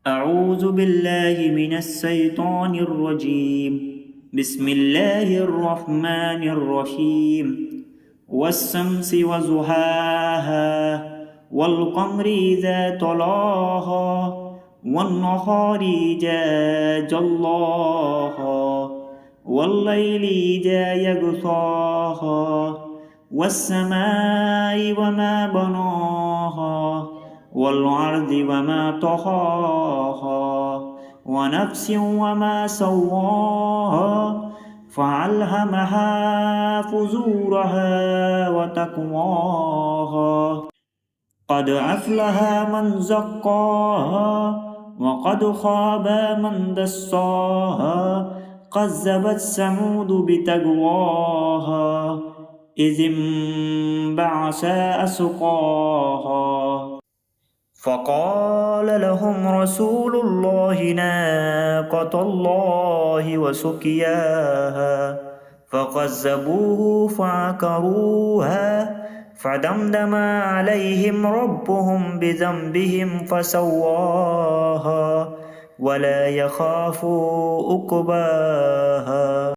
أعوذ بالله من الشيطان الرجيم. بسم الله الرحمن الرحيم. والشمس وضحاها والقمر إذا تلاها والنهار إذا جلاها والليل إذا يغشاها والسماء وما بناها والأرض وما طحاها ونفس وما سواها فألهمها فجورها وتقواها قد أفلح من زكاها وقد خاب من دساها كذبت ثمود بتقواها إذ انبعث أشقاها فقال لهم رسول الله ناقة الله وسقياها فكذبوه فعقروها فدمدم عليهم ربهم بذنبهم فسواها ولا يخاف عقباها.